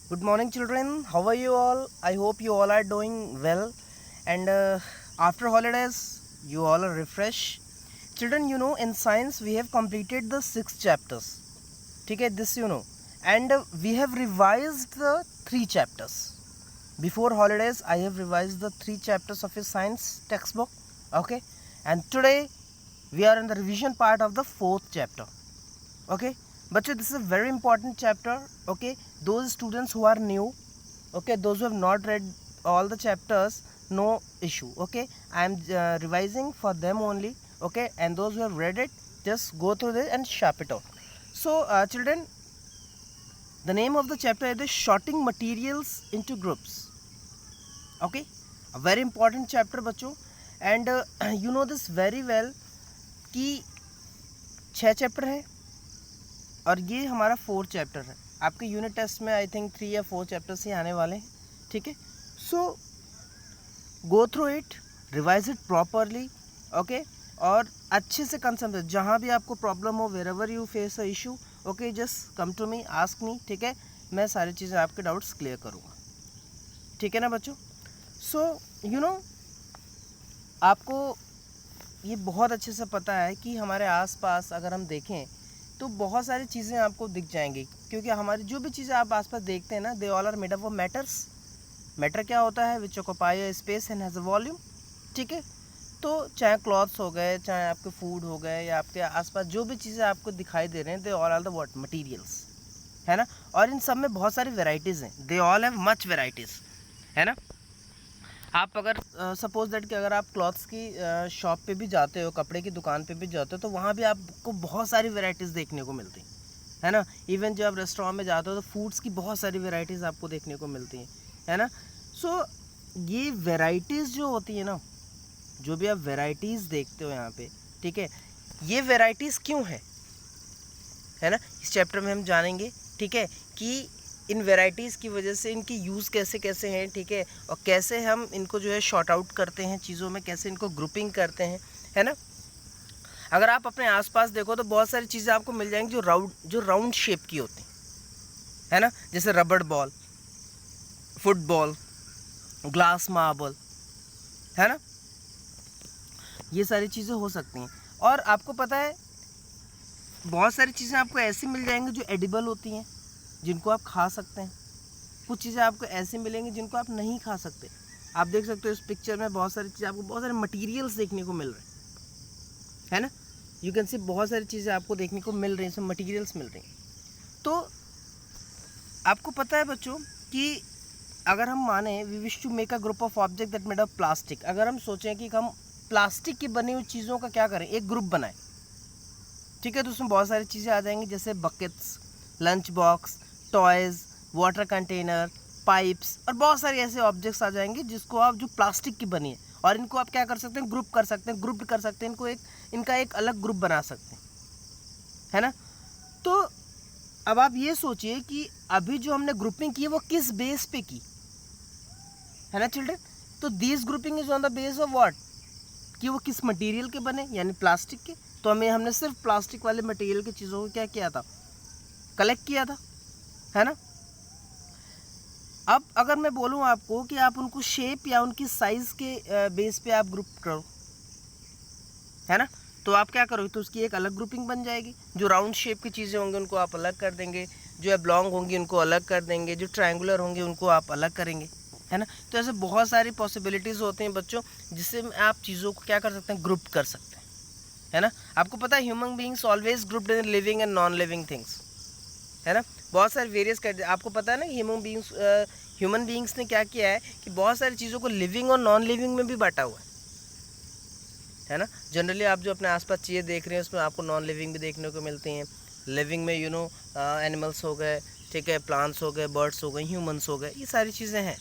Good morning, children. How are you all? I hope you all are doing well. And after holidays, you all are refreshed. Children, in science we have completed the 6 chapters. Okay, this and we have revised the 3 chapters. Before holidays, I have revised the 3 chapters of your science textbook. Okay, and today we are in the revision part of the 4th chapter. Okay, but this is a very important chapter. Okay, those students who are new, okay, those who have not read all the chapters, no issue. Okay, I am revising for them only. Okay, and those who have read it, just go through this and sharp it out. So children, the name of the chapter is sorting materials into groups. Okay, a very important chapter बच्चों. And you know this very well कि 6 chapter है और ये हमारा 4th chapter है. आपके unit test में I think 3 या 4 चैप्टर्स ही आने वाले हैं. ठीक है, so go through it, revise it properly. Okay, और अच्छे से कंसर्न, जहाँ भी आपको प्रॉब्लम हो, wherever you face a issue, okay, just come to me, ask me. ठीक है, मैं सारी चीज़ें आपके डाउट्स क्लियर करूँगा. ठीक है ना बच्चों. सो आपको ये बहुत अच्छे से पता है कि हमारे आसपास अगर हम देखें तो बहुत सारी चीज़ें आपको दिख जाएंगी, क्योंकि हमारी जो भी चीज़ें आप आसपास देखते हैं ना, they all are made up of matters. Matter क्या होता है? Which occupy a space and has a volume. ठीक है, तो चाहे क्लॉथ्स हो गए, चाहे आपके फूड हो गए, या आपके आसपास जो भी चीज़ें आपको दिखाई दे रहे हैं, they all are the what materials, है ना. और इन सब में बहुत सारी वेराइटीज़ हैं. They all have much varieties, है ना. आप अगर सपोज दैट कि अगर आप क्लॉथ्स की शॉप पे भी जाते हो, कपड़े की दुकान पे भी जाते हो, तो वहाँ भी आपको बहुत सारी वेराइटीज़ देखने को मिलती हैं, है ना. इवन जब आप रेस्टोरेंट में जाते हो तो फूड्स की बहुत सारी वेराइटीज़ आपको देखने को मिलती हैं, है ना. सो ये वेराइटीज़ जो होती है ना, जो भी आप वेराइटीज़ देखते हो यहाँ पे, ठीक है, ये वेराइटीज़ क्यों है ना, इस चैप्टर में हम जानेंगे. ठीक है, कि इन वेराइटीज़ की वजह से इनकी यूज़ कैसे कैसे हैं. ठीक है, और कैसे हम इनको जो है शॉर्ट आउट करते हैं चीज़ों में, कैसे इनको ग्रुपिंग करते हैं, है ना. अगर आप अपने आसपास देखो तो बहुत सारी चीज़ें आपको मिल जाएंगी जो राउंड शेप की होती हैं, है ना. जैसे रबड़ बॉल, फुटबॉल, ग्लास मार्बल, है ना. ये सारी चीज़ें हो सकती हैं. और आपको पता है बहुत सारी चीज़ें आपको ऐसी मिल जाएंगी जो एडिबल होती हैं, जिनको आप खा सकते हैं. कुछ चीज़ें आपको ऐसी मिलेंगी जिनको आप नहीं खा सकते. आप देख सकते हो इस पिक्चर में बहुत सारी चीज़ें, आपको बहुत सारे मटेरियल्स देखने को मिल रहे हैं, है ना. यू कैन सी बहुत सारी चीज़ें आपको देखने को मिल रही हैं, इसमें मटेरियल्स मिल रही हैं. तो आपको पता है बच्चों कि अगर हम माने we wish to make a group of object that made of plastic, अगर हम सोचें कि हम प्लास्टिक की बनी हुई चीज़ों का क्या करें, एक ग्रुप बनाएं. ठीक है, तो उसमें बहुत सारी चीज़ें आ जाएंगी, जैसे buckets, lunch box, toys, water container, pipes, और बहुत सारे ऐसे ऑब्जेक्ट्स आ जाएंगे जिसको आप, जो प्लास्टिक की बनी है, और इनको आप क्या कर सकते हैं, ग्रुप कर सकते हैं, ग्रुप कर सकते हैं, इनका एक अलग ग्रुप बना सकते हैं, है ना. तो अब आप ये सोचिए कि अभी जो हमने ग्रुपिंग की है वो किस बेस पे की, है ना चिल्ड्रन. तो this grouping is on the base of what, कि वो किस मटेरियल के बने, यानी प्लास्टिक के. तो हमने सिर्फ प्लास्टिक वाले मटेरियल की चीज़ों को क्या किया था, कलेक्ट किया था, है ना. अब अगर मैं बोलूँ आपको कि आप उनको शेप या उनकी साइज़ के बेस पे आप ग्रुप करो, है ना, तो आप क्या करोगे, तो उसकी एक अलग ग्रुपिंग बन जाएगी. जो राउंड शेप की चीज़ें होंगी उनको आप अलग कर देंगे, जो एब्लॉन्ग होंगी उनको अलग कर देंगे, जो ट्रायंगुलर होंगे उनको आप अलग करेंगे, है ना. तो ऐसे बहुत सारी पॉसिबिलिटीज़ होती हैं बच्चों, जिससे आप चीज़ों को क्या कर सकते हैं, ग्रुप कर सकते हैं, है ना. आपको पता है human beings always grouped in living and non living things, है ना. बहुत सारे वेरियस कर, आपको पता है ना, ह्यूमन बीइंग्स ने क्या किया है कि बहुत सारी चीज़ों को लिविंग और नॉन लिविंग में भी बांटा हुआ है ना. जनरली आप जो अपने आसपास चीज़ें देख रहे हैं उसमें आपको नॉन लिविंग भी देखने को मिलती हैं. लिविंग में एनिमल्स हो गए, ठीक है, प्लांट्स हो गए, बर्ड्स हो गए, ह्यूमंस हो गए, ये सारी चीज़ें हैं,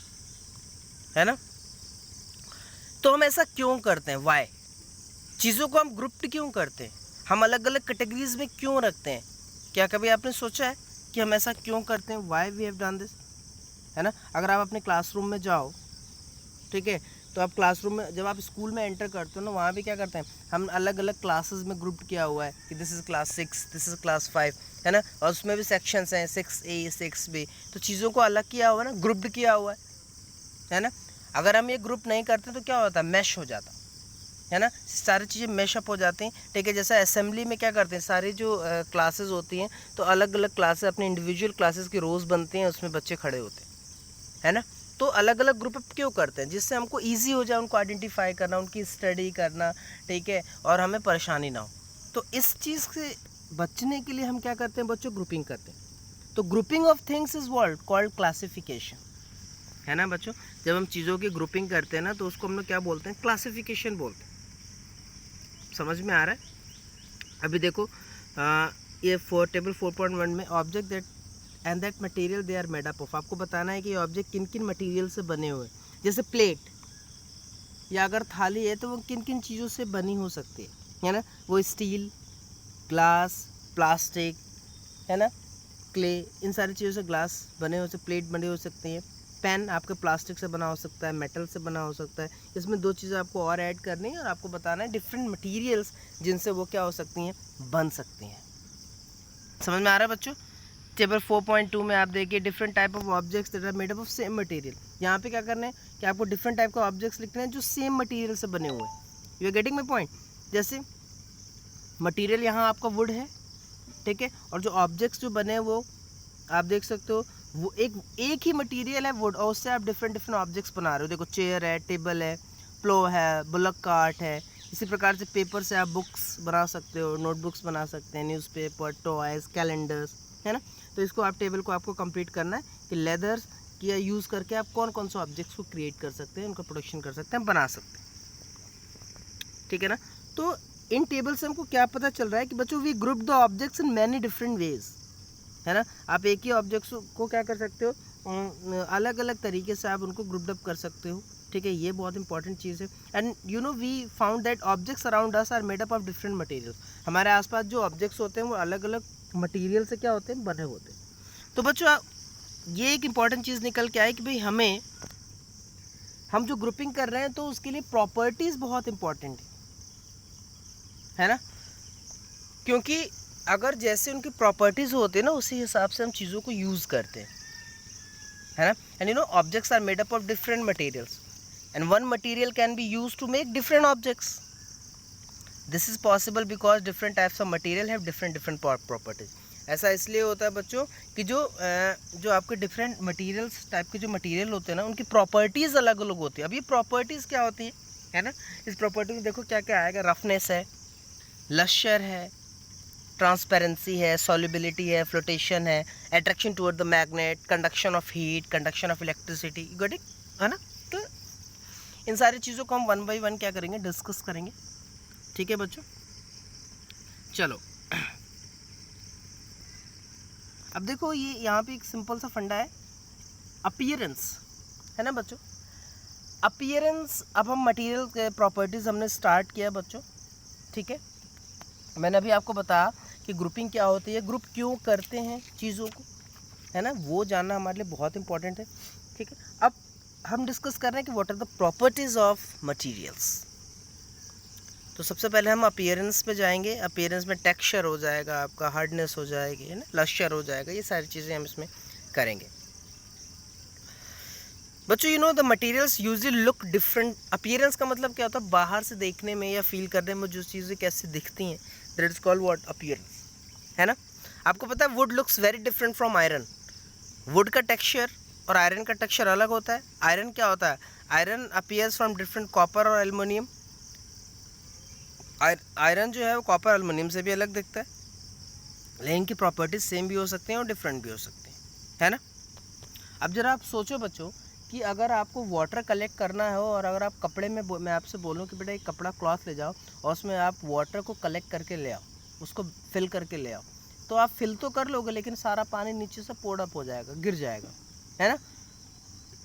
है ना. तो हम ऐसा क्यों करते हैं, वाई, चीज़ों को हम ग्रुप्ड क्यों करते हैं, हम अलग अलग कैटेगरीज में क्यों रखते हैं. क्या कभी आपने सोचा है कि हम ऐसा क्यों करते हैं, why we have done this, है ना. अगर आप अपने क्लासरूम में जाओ, ठीक है, तो आप क्लासरूम में जब आप स्कूल में एंटर करते हो ना, वहाँ भी क्या करते हैं हम, अलग अलग क्लासेस में ग्रुप किया हुआ है कि this is class 6, this is class 5, है ना, और उसमें भी सेक्शंस हैं 6A 6B, तो चीज़ों को अलग किया हुआ है ना, ग्रुप्ड किया हुआ है ना। अगर हम ये ग्रुप नहीं करते तो क्या होता है, मैश हो जाता है ना, सारी चीज़ें मैशअप हो जाती हैं, ठीक है। जैसा असेंबली में क्या करते हैं, सारी जो क्लासेस होती हैं तो अलग अलग क्लासेस अपने इंडिविजुअल क्लासेस की रोज़ बनती हैं, उसमें बच्चे खड़े होते हैं, है ना। तो अलग अलग ग्रुप क्यों करते हैं, जिससे हमको ईजी हो जाए उनको आइडेंटिफाई करना, उनकी स्टडी करना, ठीक है, और हमें परेशानी ना हो। तो इस चीज़ से बचने के लिए हम क्या करते हैं बच्चों, ग्रुपिंग करते हैं। तो grouping of things is word called classification, है ना बच्चों। जब हम चीज़ों की ग्रुपिंग करते हैं ना तो उसको हम लोग क्या बोलते हैं, क्लासिफिकेशन बोलते हैं। समझ में आ रहा है। अभी देखो ये टेबल 4.1 में object that and that material they are made up of, आपको बताना है कि ये ऑब्जेक्ट किन किन मटेरियल से बने हुए हैं। जैसे प्लेट या अगर थाली है तो वो किन किन चीज़ों से बनी हो सकती है ना, वो स्टील, ग्लास, प्लास्टिक, है ना, क्ले, इन सारी चीज़ों से ग्लास बने हो सकते, प्लेट बने हो सकती हैं। पेन आपके प्लास्टिक से बना हो सकता है, मेटल से बना हो सकता है। इसमें 2 चीज़ें आपको और ऐड करनी है और आपको बताना है डिफरेंट मटेरियल्स जिनसे वो क्या हो सकती हैं, बन सकती हैं। समझ में आ रहा है बच्चों। टेबल 4.2 में आप देखिए different type of objects that are made up of same material. यहाँ पे क्या करना है कि आपको डिफरेंट टाइप के ऑब्जेक्ट्स लिखने हैं जो सेम मटेरियल से बने हुए हैं। You are getting my point. जैसे मटेरियल यहाँ आपका वुड है, ठीक है, और जो ऑब्जेक्ट्स जो बने हैं वो आप देख सकते हो, वो एक ही मटेरियल है वुड, और उससे आप डिफरेंट ऑब्जेक्ट्स बना रहे हो। देखो चेयर है, टेबल है, प्लो है, बुलक कार्ट है। इसी प्रकार से पेपर से आप बुक्स बना सकते हो, नोटबुक्स बना सकते हैं, न्यूज़पेपर, टॉयज, कैलेंडर्स, है ना। तो इसको आप टेबल को आपको कंप्लीट करना है कि लेदर्स की यूज़ करके आप कौन कौन से ऑब्जेक्ट्स को क्रिएट कर सकते हैं, उनका प्रोडक्शन कर सकते हैं, बना सकते हैं, ठीक है ना। तो इन टेबल से हमको क्या पता चल रहा है कि बच्चों we group the objects in many different ways, है ना। आप एक ही ऑब्जेक्ट्स को क्या कर सकते हो, अलग अलग तरीके से आप उनको ग्रुप अप कर सकते हो, ठीक है। ये बहुत इंपॉर्टेंट चीज़ है। And you know we found that objects around us are made up of different materials. हमारे आसपास जो ऑब्जेक्ट्स होते हैं वो अलग अलग मटेरियल से क्या होते हैं, बने होते हैं। तो बच्चों ये एक इम्पॉर्टेंट चीज़ निकल के आए कि भाई हम जो ग्रुपिंग कर रहे हैं तो उसके लिए प्रॉपर्टीज़ बहुत इंपॉर्टेंट है ना, क्योंकि अगर जैसे उनकी प्रॉपर्टीज़ होती है ना उसी हिसाब से हम चीज़ों को यूज़ करते हैं, है ना। And you know objects are made up of different materials and one material can be used to make different objects. This is possible because different types of material have different properties. ऐसा इसलिए होता है बच्चों कि जो आपके different materials type के जो मटेरियल होते हैं ना उनकी प्रॉपर्टीज़ अलग अलग होती है। अब ये प्रॉपर्टीज़ क्या होती है ना, इस प्रॉपर्टी में देखो क्या क्या आएगा, रफनेस है, लश्यर है, ट्रांसपेरेंसी है, सॉल्युबिलिटी है, फ्लोटेशन है, attraction toward the magnet, conduction of heat, conduction of electricity, got it, है ना। तो इन सारी चीज़ों को हम 1 by 1 क्या करेंगे, डिस्कस करेंगे, ठीक है बच्चों। चलो अब देखो ये यहाँ पे एक सिंपल सा फंडा है, अपीयरेंस, है ना बच्चों। अपीयरेंस, अब हम मटेरियल के प्रॉपर्टीज़ हमने स्टार्ट किया बच्चों, ठीक है। मैंने अभी आपको बताया कि ग्रुपिंग क्या होती है, ग्रुप क्यों करते हैं चीज़ों को, है ना, वो जानना हमारे लिए बहुत इंपॉर्टेंट है, ठीक है। अब हम डिस्कस कर रहे हैं कि what are the properties of materials. तो सबसे पहले हम अपीयरेंस पे जाएंगे। अपीयरेंस में टेक्सचर हो जाएगा आपका, हार्डनेस हो जाएगी, है ना, लश्यर हो जाएगा, ये सारी चीज़ें हम इसमें करेंगे बच्चों। You know the materials usually look different. Appearance का मतलब क्या होता है, बाहर से देखने में या फील करने में जो चीज़ें कैसी दिखती हैं, that is called what, appearance, है ना। आपको पता है would looks very different from iron. Would का टेक्सचर और आयरन का टेक्सचर अलग होता है। आयरन क्या होता है, iron appears from different copper और एल्युमिनियम। आयरन जो है वो कॉपर एल्युमिनियम से भी अलग दिखता है, लेकिन इनकी प्रॉपर्टीज सेम भी हो सकती हैं और डिफरेंट भी हो सकती हैं, है ना। अब जरा आप सोचो बच्चों कि अगर आपको वाटर कलेक्ट करना हो और अगर आप कपड़े में, मैं आपसे बोलूं कि बेटा एक कपड़ा क्लॉथ ले जाओ और उसमें आप वाटर को कलेक्ट करके ले आओ, उसको फिल करके ले आओ, तो आप फिल तो कर लोगे लेकिन सारा पानी नीचे से पोर्ड अप हो जाएगा, गिर जाएगा, है ना।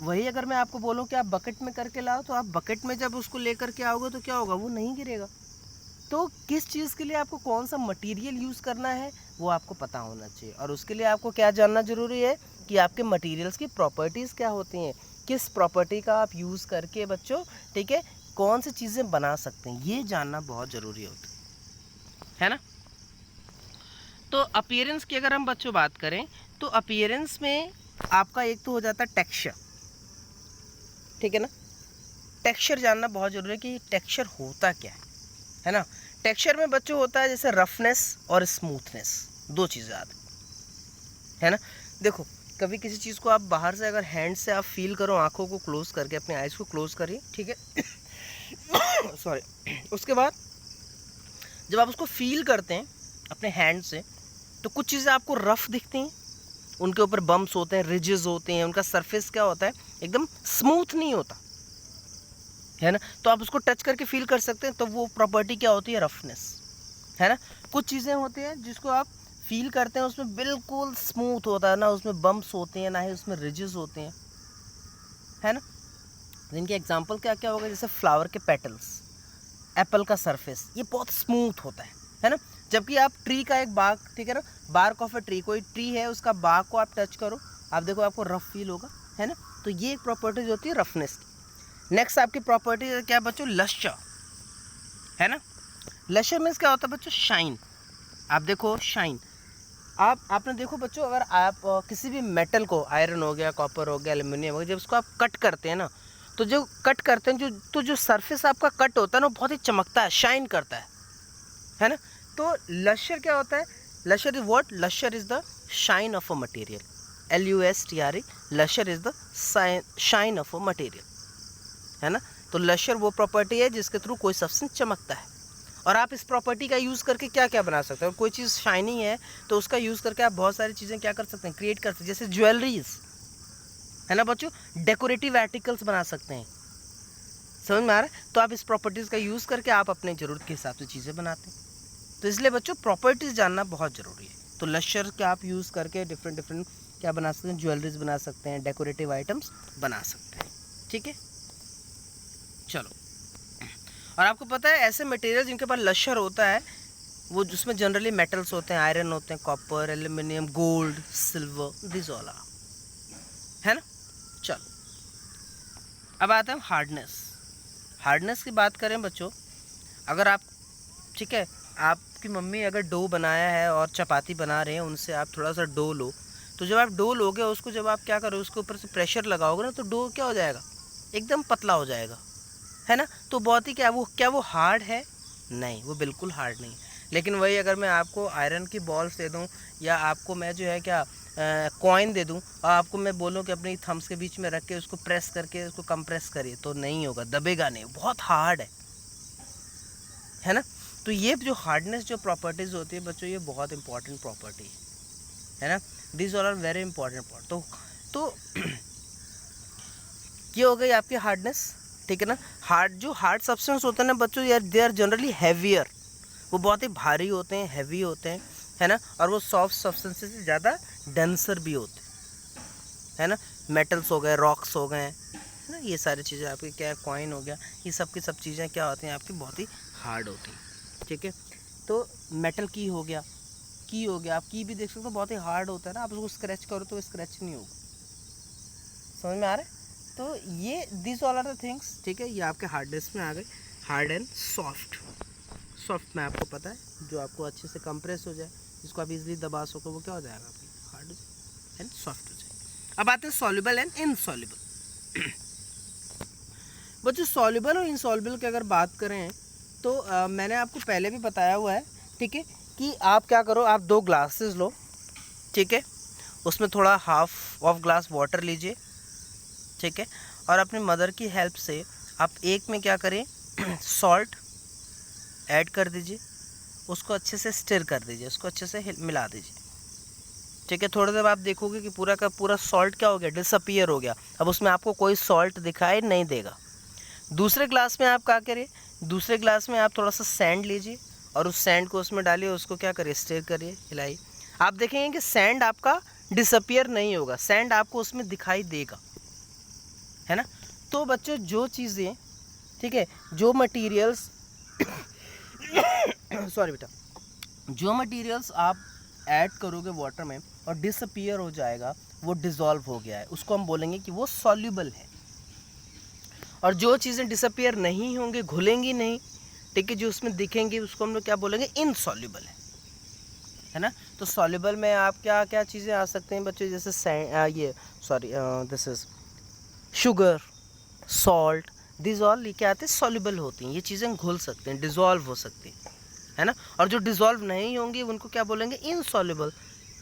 वही अगर मैं आपको बोलूँ कि आप बकेट में करके लाओ, तो आप बकेट में जब उसको ले करके आओगे तो क्या होगा, वो नहीं गिरेगा। तो किस चीज़ के लिए आपको कौन सा मटेरियल यूज़ करना है, वो आपको पता होना चाहिए। और उसके लिए आपको क्या जानना ज़रूरी है कि आपके मटेरियल्स की प्रॉपर्टीज़ क्या होती हैं, किस प्रॉपर्टी का आप यूज़ करके बच्चों, ठीक है, कौन सी चीज़ें बना सकते हैं, ये जानना बहुत ज़रूरी होता है ना। तो अपीयरेंस की अगर हम बच्चों बात करें तो अपीयरेंस में आपका एक तो हो जाता है टेक्सचर, ठीक है ना। टेक्सचर जानना बहुत ज़रूरी है कि टेक्सचर होता क्या है ना। टेक्सचर में बच्चों होता है जैसे रफनेस और स्मूथनेस, दो चीज़ें आती है ना। देखो कभी किसी चीज़ को आप बाहर से अगर हैंड से आप फील करो, आंखों को क्लोज करके, अपने आइज़ को क्लोज करिए, ठीक है सॉरी। उसके बाद जब आप उसको फील करते हैं अपने हैंड से तो कुछ चीज़ें आपको रफ़ दिखती हैं, उनके ऊपर बम्प्स होते हैं, रिजेस होते हैं, उनका सरफेस क्या होता है, एकदम स्मूथ नहीं होता है ना। तो आप उसको टच करके फील कर सकते हैं, तो वो प्रॉपर्टी क्या होती है, रफनेस, है ना। कुछ चीज़ें होती हैं जिसको आप फील करते हैं उसमें बिल्कुल स्मूथ होता है ना, उसमें बम्प्स होते हैं ना ही उसमें रिजेस होते हैं, है ना। इनके एग्जांपल क्या क्या होगा, जैसे फ्लावर के पेटल्स, एप्पल का सरफेस, ये बहुत स्मूथ होता है ना। जबकि आप ट्री का एक बाग, ठीक है ना, बार्क ऑफ अ ट्री, कोई ट्री है उसका बाग को आप टच करो, आप देखो आपको रफ फील होगा, है ना। तो ये एक प्रॉपर्टीज होती है रफनेस की। नेक्स्ट आपकी प्रॉपर्टी क्या बच्चों, लस्टर, है ना। लस्टर मीन्स क्या होता है बच्चों, शाइन। आप देखो शाइन, आपने देखो बच्चों, अगर आप किसी भी मेटल को, आयरन हो गया, कॉपर हो गया, एल्युमिनियम हो गया, जब उसको आप कट करते हैं ना, तो जो कट करते हैं जो सरफेस आपका कट होता है ना, बहुत ही चमकता है, शाइन करता है ना। तो लस्टर क्या होता है, lustre is what, lustre is the shine of a material, LUSTRE, lustre is the shine of a material, है ना। तो लस्टर वो प्रॉपर्टी है जिसके थ्रू कोई सब्सटेंस चमकता है। और आप इस प्रॉपर्टी का यूज़ करके क्या क्या बना सकते हो, कोई चीज़ शाइनी है तो उसका यूज़ करके आप बहुत सारी चीज़ें क्या कर सकते हैं, क्रिएट कर सकते हैं, जैसे ज्वेलरीज, है ना बच्चों, डेकोरेटिव आर्टिकल्स बना सकते हैं, समझ में आ रहा है। तो आप इस प्रॉपर्टीज़ का यूज़ करके आप अपने ज़रूरत के हिसाब से चीज़ें बनाते हैं। तो इसलिए बच्चों प्रॉपर्टीज़ जानना बहुत ज़रूरी है। तो लस्टर का आप यूज़ करके डिफरेंट क्या बना सकते हैं, ज्वेलरीज बना सकते हैं, डेकोरेटिव आइटम्स बना सकते हैं, ठीक है। चलो, और आपको पता है ऐसे मटेरियल जिनके पास लस्टर होता है वो जिसमें जनरली मेटल्स होते हैं, आयरन होते हैं, copper, aluminium, gold, silver, this all are, है ना। चलो अब आते हैं हार्डनेस। हार्डनेस की बात करें बच्चों, अगर आप, ठीक है, आपकी मम्मी अगर डो बनाया है और चपाती बना रहे हैं, उनसे आप थोड़ा सा डो लो, तो जब आप डो लोगे उसको, जब आप क्या करो, उसके ऊपर से प्रेशर लगाओगे ना, तो डो क्या हो जाएगा, एकदम पतला हो जाएगा, है ना। तो बहुत ही क्या वो हार्ड है, नहीं, वो बिल्कुल हार्ड नहीं। लेकिन वही अगर मैं आपको आयरन की बॉल्स दे दूं, या आपको मैं जो है क्या कॉइन दे दूं, और आपको मैं बोलूं कि अपनी थम्स के बीच में रख के उसको प्रेस करके उसको कंप्रेस करिए, तो नहीं होगा, दबेगा नहीं, बहुत हार्ड है ना। तो ये जो हार्डनेस जो प्रॉपर्टीज़ होती है बच्चों, ये बहुत इंपॉर्टेंट प्रॉपर्टी है ना। This all are very important part. तो ये हो गई आपकी हार्डनेस, ठीक है ना। हार्ड सब्सटेंस होते हैं ना बच्चों, यार दे आर जनरली हैवियर, वो बहुत ही भारी होते हैं, हैवी होते हैं, है ना। और वो सॉफ्ट सब्सटेंस से ज़्यादा डेंसर भी होते हैं, है ना। मेटल्स हो गए, रॉक्स हो गए, है ना, ये सारी चीज़ें आपकी क्या, कॉइन हो गया, ये सब चीज़ें क्या होती हैं आपकी, बहुत ही हार्ड होती हैं, ठीक है। तो मेटल की हो गया, आप की भी देख सकते हो, बहुत ही हार्ड होता है ना, आप उसको स्क्रैच करो तो स्क्रैच नहीं होगा, समझ में आ रहा है। तो ये this all are the things, ठीक है, ये आपके हार्डनेस में आ गए। हार्ड एंड सॉफ्ट में आपको पता है, जो आपको अच्छे से कंप्रेस हो जाए, जिसको आप इजीली दबा सको, वो क्या हो जाएगा, आपकी हार्ड एंड सॉफ्ट हो जाएगा। अब आते हैं सॉल्युबल एंड इनसॉल्युबल। बच्चों सॉल्युबल और इनसॉल्युबल की अगर बात करें तो मैंने आपको पहले भी बताया हुआ है, ठीक है, कि आप क्या करो, आप 2 ग्लासेस लो, ठीक है, उसमें थोड़ा हाफ ऑफ ग्लास वाटर लीजिए, ठीक है, और अपनी मदर की हेल्प से आप एक में क्या करें, सॉल्ट ऐड कर दीजिए, उसको अच्छे से स्टिर कर दीजिए, उसको अच्छे से मिला दीजिए, ठीक है। थोड़ी देर आप देखोगे कि पूरा का पूरा सॉल्ट क्या हो गया, डिसअपीयर हो गया, अब उसमें आपको कोई सॉल्ट दिखाई नहीं देगा। दूसरे ग्लास में आप क्या करिए, दूसरे ग्लास में आप थोड़ा सा सैंड लीजिए और उस सैंड को उसमें डालिए, उसको क्या करिए, स्टिर करिए, हिलाइए। आप देखेंगे कि सैंड आपका डिसअपीयर नहीं होगा, सैंड आपको उसमें दिखाई देगा, है ना। तो बच्चों जो चीज़ें, ठीक है, जो मटेरियल्स सॉरी बेटा, जो मटेरियल्स आप ऐड करोगे वाटर में और डिसअपीयर हो जाएगा, वो डिज़ोल्व हो गया है, उसको हम बोलेंगे कि वो सॉल्युबल है। और जो चीज़ें डिसअपीयर नहीं होंगी, घुलेंगी नहीं, ठीक है, जो उसमें दिखेंगी, उसको हम लोग क्या बोलेंगे, इनसॉल्युबल है ना। तो सॉल्युबल में आप क्या क्या चीज़ें आ सकते हैं बच्चों, जैसे this is sugar, salt, this all ये क्या आते हैं, सॉल्युबल होती हैं, ये चीज़ें घुल सकते हैं, डिज़ोल्व हो सकती है ना। और जो डिज़ोल्व नहीं होंगी उनको क्या बोलेंगे, इनसॉल्युबल,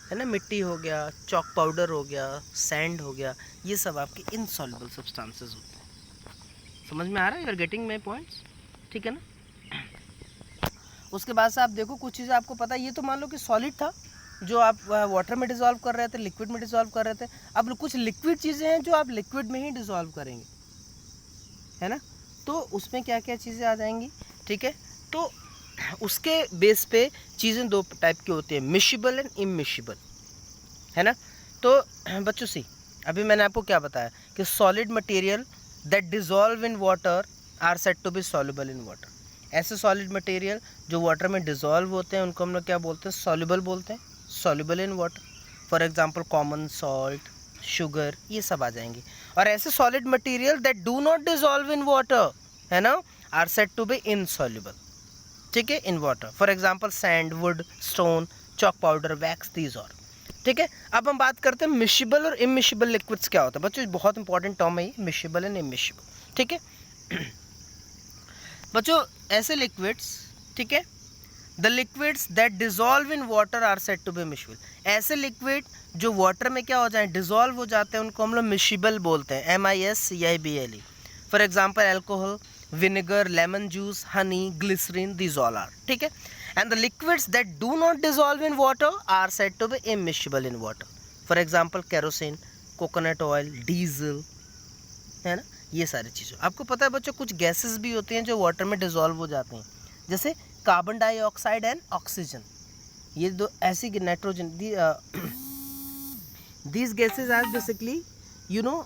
है ना। मिट्टी हो गया, चॉक पाउडर हो गया, सैंड हो गया, ये सब आपके इनसॉल्युबल सब्सटेंसेस होते हैं। समझ में आ रहा है, you are getting my points, ठीक है ना। उसके बाद से आप देखो कुछ चीज़ें आपको पता है, ये तो मान लो कि सॉलिड था जो आप वाटर में डिज़ोल्व कर रहे थे, लिक्विड में डिज़ोल्व कर रहे थे। अब कुछ लिक्विड चीज़ें हैं जो आप लिक्विड में ही डिज़ोल्व करेंगे, है ना। तो उसमें क्या क्या चीज़ें आ जाएंगी, ठीक है। तो उसके बेस पे चीज़ें दो टाइप की होती हैं, मिशिबल एंड इमिशिबल, है ना। तो बच्चों सी अभी मैंने आपको क्या बताया कि solid material that dissolve in water are said to be soluble in water. ऐसे सॉलिड मटेरियल जो वाटर में डिज़ोल्व होते हैं उनको हम लोग क्या बोलते हैं, सॉल्युबल बोलते हैं, soluble in water. For example common salt, sugar, ये सब आ जाएंगे। और ऐसे solid material that do not dissolve in water, है ना, are said to be insoluble, ठीक है, in water. For example sand, wood, stone, chalk powder, wax, these और, ठीक है। अब हम बात करते हैं मिशिबल और इमिशिबल लिक्विड्स क्या होता है बच्चों, बहुत इंपॉर्टेंट टर्म है ये, मिशिबल एंड इमिशिबल, ठीक है। बच्चों ऐसे लिक्विड्स, ठीक है, the liquids that dissolve in water are said to be miscible. ऐसे लिक्विड जो वाटर में क्या हो जाए, डिज़ोल्व हो जाते हैं, उनको हम लोग मिशिबल बोलते हैं, MISCIBLE। For example alcohol, vinegar, lemon juice, honey, glycerine, these all are, ठीक है। And the liquids that do not dissolve in water are said to be immiscible in water. For example kerosene, coconut oil, diesel, है ना। ये सारी चीज़ें आपको पता है बच्चों, कुछ गैसेस भी होती हैं जो वाटर में डिज़ोल्व हो जाती हैं, जैसे कार्बन डाइऑक्साइड एंड ऑक्सीजन। ये दो ऐसी nitrogen, these gases are basically, you know,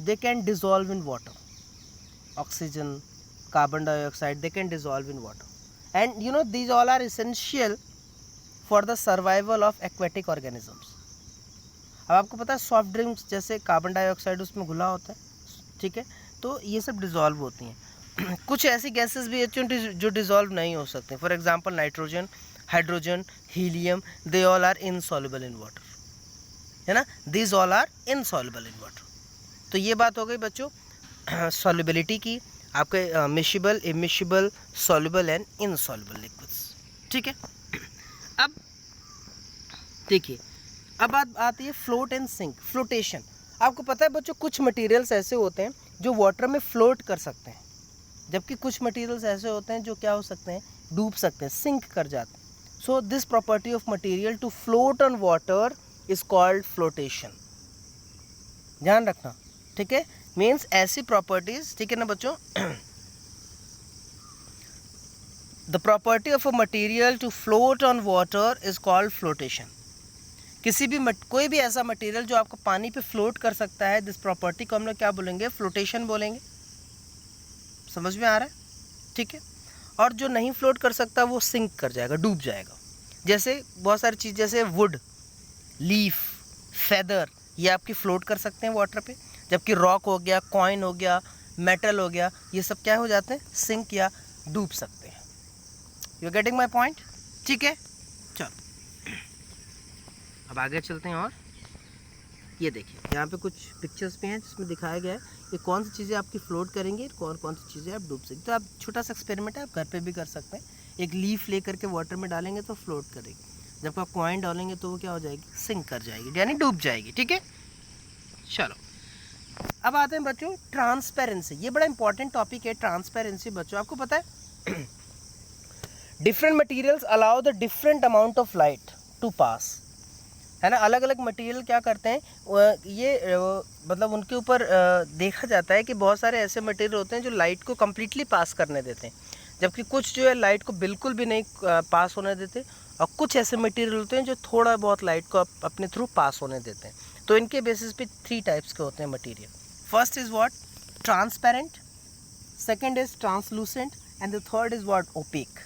they can dissolve in water. Oxygen, carbon dioxide, they can dissolve in water, and you know these all are essential for the survival of aquatic organisms. अब आपको पता है soft drinks जैसे carbon dioxide उसमें घुला होता है, ठीक है, तो ये सब डिज़ोल्व होती हैं। कुछ ऐसी गैसेस भी होती हैं जो डिज़ोल्व नहीं हो सकते, for example nitrogen, hydrogen, helium, they all are insoluble in water, है ना, these all are insoluble in water. तो ये बात हो गई बच्चों सॉल्युबिलिटी की, आपके miscible, immiscible, soluble and insoluble liquids, ठीक है। अब देखिए, अब बात आती है फ्लोट एंड सिंक, फ्लोटेशन। आपको पता है बच्चों कुछ मटेरियल्स ऐसे होते हैं जो वाटर में फ्लोट कर सकते हैं, जबकि कुछ मटेरियल्स ऐसे होते हैं जो क्या हो सकते हैं, डूब सकते हैं, सिंक कर जाते हैं। So this property of material to float on water is called flotation, ध्यान रखना, ठीक है। मीन्स ऐसी प्रॉपर्टीज, ठीक है ना बच्चों, the property of a material to float on water is called flotation. किसी भी कोई भी ऐसा मटेरियल जो आपको पानी पे फ्लोट कर सकता है, दिस प्रॉपर्टी को हम लोग क्या बोलेंगे, फ्लोटेशन बोलेंगे। समझ में आ रहा है, ठीक है। और जो नहीं फ्लोट कर सकता वो सिंक कर जाएगा, डूब जाएगा। जैसे बहुत सारी चीज़, जैसे वुड, लीफ, फेदर, ये आपकी फ्लोट कर सकते हैं वाटर पे, जबकि रॉक हो गया, कॉइन हो गया, मेटल हो गया, ये सब क्या हो जाते हैं, सिंक या डूब सकते हैं। यू गेटिंग माई पॉइंट, ठीक है। चलो अब आगे चलते हैं। और ये देखिए यहाँ पे कुछ पिक्चर्स पे हैं जिसमें दिखाया गया है कि कौन सी चीज़ें आपकी फ्लोट करेंगी, कौन कौन सी चीज़ें आप डूब सकते। तो आप छोटा सा एक्सपेरिमेंट है, आप घर पे भी कर सकते हैं। एक लीफ ले करके वाटर में डालेंगे तो फ्लोट करेगी, जब आप कॉइन डालेंगे तो वो क्या हो जाएगी, सिंक कर जाएगी, यानी डूब जाएगी, ठीक है। चलो अब आते हैं बच्चों ट्रांसपेरेंसी। ये बड़ा इंपॉर्टेंट टॉपिक है ट्रांसपेरेंसी बच्चों। आपको पता है different materials allow the different amount of light to pass, है ना। अलग अलग मटेरियल क्या करते हैं, ये मतलब उनके ऊपर देखा जाता है कि बहुत सारे ऐसे मटेरियल होते हैं जो लाइट को कम्प्लीटली पास करने देते हैं, जबकि कुछ जो है लाइट को बिल्कुल भी नहीं पास होने देते, और कुछ ऐसे मटेरियल होते हैं जो थोड़ा बहुत लाइट को अपने थ्रू पास होने देते हैं। तो इनके बेसिस पे 3 टाइप्स के होते हैं material. First is what, transparent, second is translucent, and the third is what, opaque,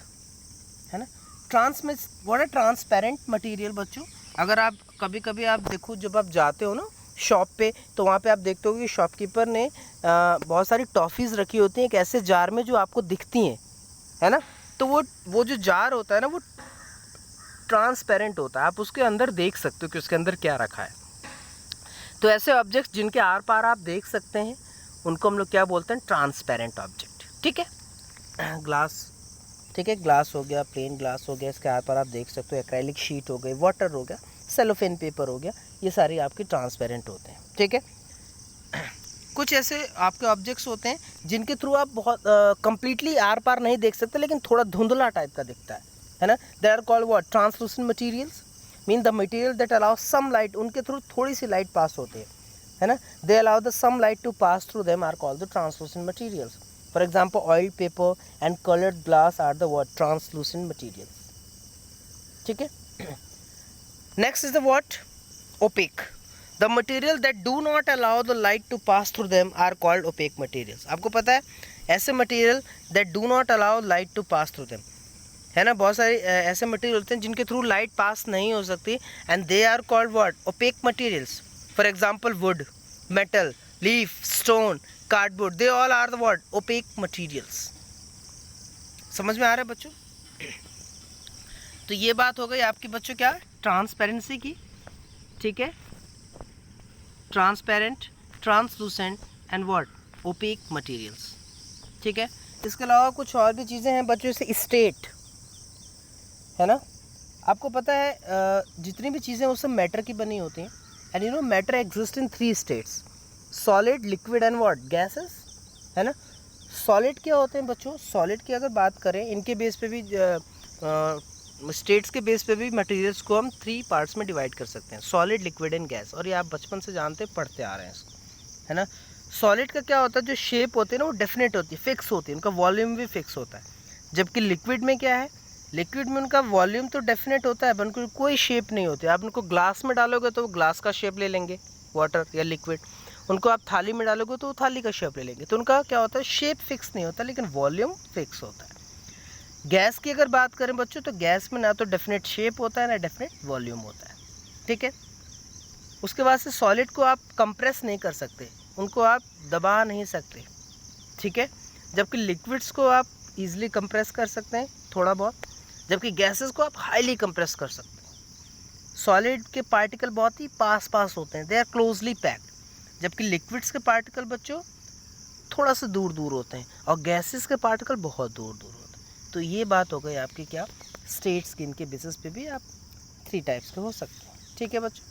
है ना। व्हाट है ट्रांसपेरेंट मटेरियल बच्चों? अगर आप कभी आप देखो, जब आप जाते हो ना शॉप पे, तो वहाँ पे आप देखते हो कि शॉपकीपर ने बहुत सारी टॉफ़ीज़ रखी होती हैं एक ऐसे जार में जो आपको दिखती हैं, है ना। तो वो जो जार होता है ना, वो ट्रांसपेरेंट होता है, आप उसके अंदर देख सकते हो कि उसके अंदर क्या रखा है। तो ऐसे ऑब्जेक्ट्स जिनके आर पार आप देख सकते हैं, उनको हम लोग क्या बोलते हैं? Transparent object. ठीक है, ग्लास, ठीक है, ग्लास हो गया, प्लेन ग्लास हो गया, इसके आर पार आप देख सकते हो। एक्रेलिक शीट हो गई, वाटर हो गया, सेलोफेन पेपर हो गया, ये सारे आपके ट्रांसपेरेंट होते हैं। ठीक है, कुछ ऐसे आपके ऑब्जेक्ट्स होते हैं जिनके थ्रू आप बहुत कंप्लीटली आर पार नहीं देख सकते, लेकिन थोड़ा धुंधला टाइप का दिखता है ना। They are called what? Translucent materials, mean the material that allow some light, उनके थ्रू थोड़ी सी लाइट पास होती है ना। They allow the some light to pass through them are called the translucent materials. For example, oil paper and colored glass are the what? Translucent materials. ठीक है. Next is the what? Opaque. The material that do not allow the light to pass through them are called opaque materials. आपको पता है ऐसे material that do not allow light to pass through them, है ना। बहुत सारे ऐसे material होते हैं जिनके थ्रू लाइट पास नहीं हो सकती, and they are called what? Opaque materials. For example wood, metal, leaf, stone, cardboard, they all are the what? Opaque materials. समझ में आ रहा है बच्चों? तो ये बात हो गई आपकी बच्चों क्या? ट्रांसपेरेंसी की. ठीक है, transparent, translucent and what? Opaque materials. ठीक है, इसके अलावा कुछ और भी चीज़ें हैं बच्चों, जैसे स्टेट, है ना। आपको पता है जितनी भी चीज़ें वो सब मैटर की बनी होती हैं, and you no matter exist in 3 states: solid, liquid and what? Gases, है ना। सॉलिड क्या होते हैं बच्चों? सॉलिड की अगर बात करें, इनके बेस पे भी स्टेट्स के बेस पे भी मटेरियल्स को हम 3 पार्ट्स में डिवाइड कर सकते हैं: सॉलिड, लिक्विड एंड गैस। और ये आप बचपन से जानते पढ़ते आ रहे हैं इसको, है ना। सॉलिड का क्या होता है? जो शेप होती है ना वो डेफिनेट होती है, फिक्स होती है, उनका वॉल्यूम भी फिक्स होता है। जबकि लिक्विड में क्या है? लिक्विड में उनका वॉल्यूम तो डेफिनेट होता है, पर उनको कोई शेप नहीं होती। आप उनको ग्लास में डालोगे तो वो ग्लास का शेप ले लेंगे, वाटर या लिक्विड। उनको आप थाली में डालोगे तो वो थाली का शेप ले लेंगे। तो उनका क्या होता है? शेप फिक्स नहीं होता, लेकिन वॉल्यूम फिक्स होता है। गैस की अगर बात करें बच्चों, तो गैस में ना तो डेफिनेट शेप होता है, ना डेफिनेट वॉल्यूम होता है। ठीक है, उसके बाद से सॉलिड को आप कंप्रेस नहीं कर सकते, उनको आप दबा नहीं सकते। ठीक है, जबकि लिक्विड्स को आप ईजिली कंप्रेस कर सकते हैं थोड़ा बहुत, जबकि गैसेस को आप हाईली कंप्रेस कर सकते हैं। सॉलिड के पार्टिकल बहुत ही पास होते हैं, दे आर क्लोजली पैक्ड, जबकि लिक्विड्स के पार्टिकल बच्चों थोड़ा सा दूर होते हैं, और गैसेस के पार्टिकल बहुत दूर होते हैं। तो ये बात हो गई आपकी क्या? स्टेट्स की, इनके बेसिस पे भी आप 3 टाइप्स के हो सकते हैं। ठीक है बच्चों,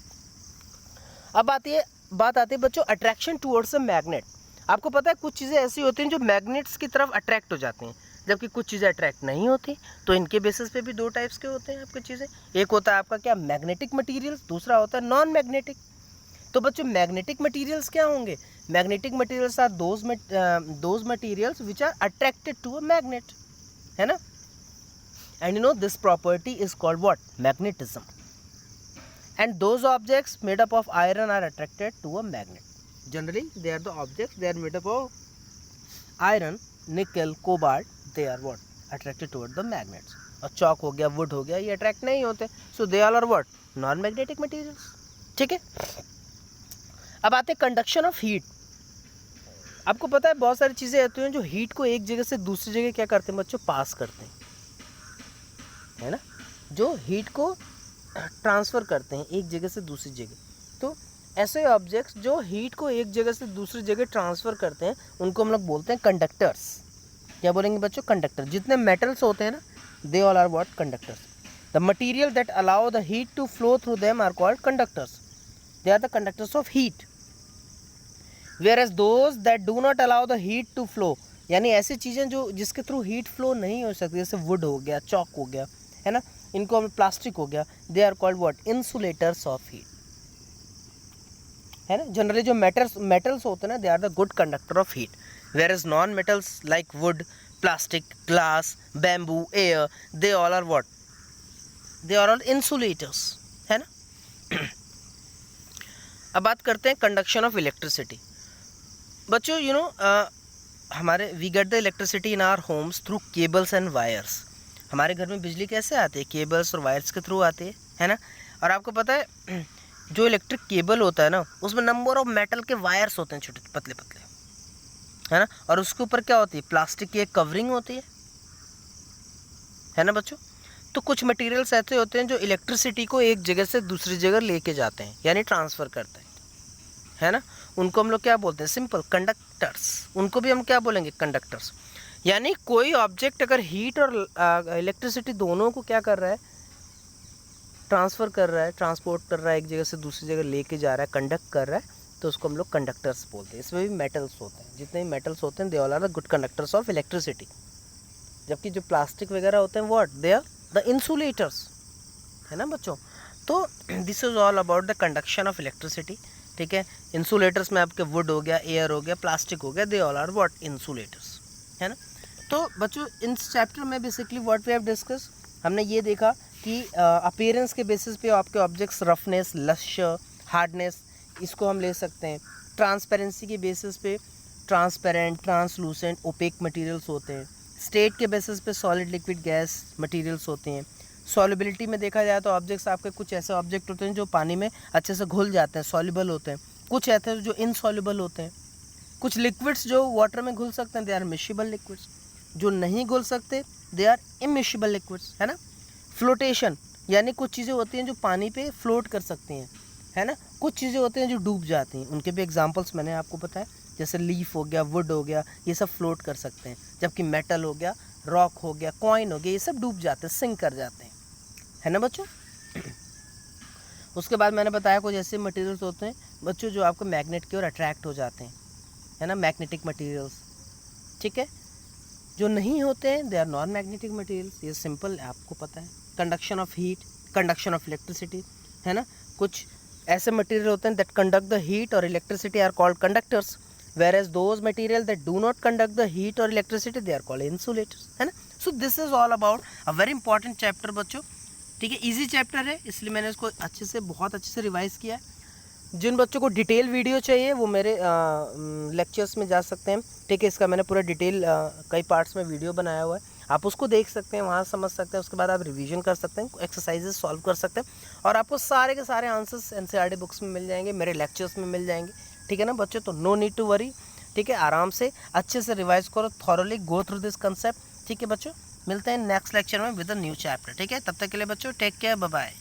अब बात आती है बच्चों अट्रैक्शन टुवर्ड्स अ मैग्नेट। आपको पता है कुछ चीज़ें ऐसी होती हैं जो मैग्नेट्स की तरफ अट्रैक्ट हो जाती हैं, जबकि कुछ चीज़ें अट्रैक्ट नहीं होती। तो इनके बेसिस पे भी 2 टाइप्स के होते हैं आपकी चीज़ें। एक होता है आपका क्या? मैग्नेटिक मटेरियल्स, दूसरा होता है नॉन मैग्नेटिक। तो बच्चों मैग्नेटिक मटेरियल्स क्या होंगे? Magnetic materials are those materials which are attracted to a magnet, है ना। And you know this property is called what? Magnetism. And those objects made up of iron are attracted to a magnet. Generally they are the objects, they are made up of iron, nickel, cobalt, they are what? Attracted toward the magnets. और chalk हो गया, wood हो गया, ये attract नहीं होते, सो दे all are what? Non magnetic materials. ठीक है, अब आते हैं कंडक्शन ऑफ हीट. आपको पता है बहुत सारी चीज़ें होती हैं जो हीट को एक जगह से दूसरी जगह क्या करते हैं बच्चों? पास करते हैं, है ना। जो हीट को ट्रांसफ़र करते हैं एक जगह से दूसरी जगह. तो ऐसे ऑब्जेक्ट्स जो हीट को एक जगह से दूसरी जगह ट्रांसफ़र करते हैं उनको हम लोग बोलते हैं कंडक्टर्स. क्या बोलेंगे बच्चों? कंडक्टर. जितने मेटल्स होते हैं ना, they all are what? Conductors. The material that allow the heat to flow through them are called conductors. They are the conductors of heat. Whereas those that do not allow the heat to flow, यानी ऐसी चीज़ें जो जिसके through heat flow नहीं हो सकती, जैसे would हो गया, चॉक हो गया, है ना, इनको हम प्लास्टिक हो गया, they are called what? Insulators of heat, है ना. जनरली जो मेटल्स होते हैं ना, they are the good conductor of heat. whereas non-metals like wood, plastic, glass, bamboo, air, they all are what? They are all insulators, है ना. अब बात करते हैं कंडक्शन ऑफ इलेक्ट्रिसिटी. बच्चों we get the electricity in our homes through cables and wires. हमारे घर में बिजली कैसे आती है? केबल्स और वायर्स के थ्रू आती है ना। और आपको पता है जो इलेक्ट्रिक केबल होता है ना, उसमें नंबर ऑफ मेटल के वायर्स होते हैं, छोटे पतले पतले, है ना। और उसके ऊपर क्या होती है? प्लास्टिक की एक कवरिंग होती है ना बच्चों। तो कुछ मटेरियल्स ऐसे होते हैं जो इलेक्ट्रिसिटी को एक जगह से दूसरी जगह लेके जाते हैं, यानी ट्रांसफ़र करते हैं, है ना। उनको हम लोग क्या बोलते हैं? Simple conductors. उनको भी हम क्या बोलेंगे? कंडक्टर्स। यानी कोई ऑब्जेक्ट अगर हीट और इलेक्ट्रिसिटी दोनों को क्या कर रहा है? ट्रांसफ़र कर रहा है, ट्रांसपोर्ट कर रहा है, एक जगह से दूसरी जगह लेके जा रहा है, कंडक्ट कर रहा है, तो उसको हम लोग कंडक्टर्स बोलते हैं। इसमें भी मेटल्स होते हैं, जितने भी मेटल्स होते हैं they all are the good conductors of electricity. जबकि जो प्लास्टिक वगैरह होते हैं what? They are the insulators, है ना बच्चों। तो this is all about the conduction of electricity. ठीक है, इंसुलेटर्स में आपके वुड हो गया, एयर हो गया, प्लास्टिक हो गया, they all are what? Insulators, है ना। तो बच्चों इस चैप्टर में basically what we have discuss, हमने ये देखा कि अपीयरेंस के बेसिस पे आपके ऑब्जेक्ट्स रफनेस, लस्चर, हार्डनेस, इसको हम ले सकते हैं। ट्रांसपेरेंसी के बेसिस पे ट्रांसपेरेंट, ट्रांसलूसेंट, ओपेक मटेरियल्स होते हैं। स्टेट के बेसिस पे सॉलिड, लिक्विड, गैस मटेरियल्स होते हैं। सॉल्युबिलिटी में देखा जाए तो ऑब्जेक्ट्स आपके कुछ ऐसे ऑब्जेक्ट होते हैं जो पानी में अच्छे से घुल जाते हैं, सॉल्युबल होते हैं। कुछ ऐसे हैं जो इनसॉल्युबल होते हैं। कुछ लिक्विड्स जो वाटर में घुल सकते हैं, दे आर मिशिबल लिक्विड्स। जो नहीं घुल सकते, दे आर इमिशिबल लिक्विड्स, है ना। फ्लोटेशन यानी कुछ चीज़ें होती हैं जो पानी पे फ्लोट कर सकती हैं, है ना। कुछ चीज़ें होती हैं जो डूब जाती हैं, उनके भी एग्जांपल्स मैंने आपको बताया, जैसे लीफ हो गया, वुड हो गया, ये सब फ्लोट कर सकते हैं। जबकि मेटल हो गया, रॉक हो गया, कॉइन हो गया, ये सब डूब जाते हैं, सिंक कर जाते हैं, है ना बच्चों। उसके बाद मैंने बताया कुछ ऐसे मटेरियल्स होते हैं बच्चों जो आपको मैग्नेट की ओर अट्रैक्ट हो जाते हैं, है ना, मैग्नेटिक मटेरियल्स। ठीक है, जो नहीं होते हैं they are non magnetic materials, ये सिंपल आपको पता है। Conduction of heat, conduction of electricity, है ना। कुछ ऐसे मटेरियल होते हैं दैट कंडक्ट द हीट और electricity are called conductors, whereas those material that do not conduct the heat or electricity they are called insulators, है ना। so this is all about a very important chapter बच्चों। ठीक है, easy chapter है, इसलिए मैंने इसको अच्छे से, बहुत अच्छे से रिवाइज किया है। जिन बच्चों को डिटेल वीडियो चाहिए वो मेरे लेक्चर्स में जा सकते हैं। ठीक है, इसका मैंने पूरा डिटेल कई पार्ट्स में वीडियो बनाया हुआ है, आप उसको देख सकते हैं, वहाँ समझ सकते हैं। उसके बाद आप रिवीजन कर सकते हैं, एक्सरसाइजेस सॉल्व कर सकते हैं, और आपको सारे के सारे आंसर्स एनसीईआरटी बुक्स में मिल जाएंगे, मेरे लेक्चर्स में मिल जाएंगे। ठीक है ना बच्चों, तो नो नीड टू वरी। ठीक है, आराम से अच्छे से रिवाइज करो, thoroughly go through this concept. ठीक है बच्चों, मिलते हैं नेक्स्ट लेक्चर में विद अ न्यू चैप्टर। ठीक है, तब तक के लिए बच्चों टेक केयर, बाय बाय।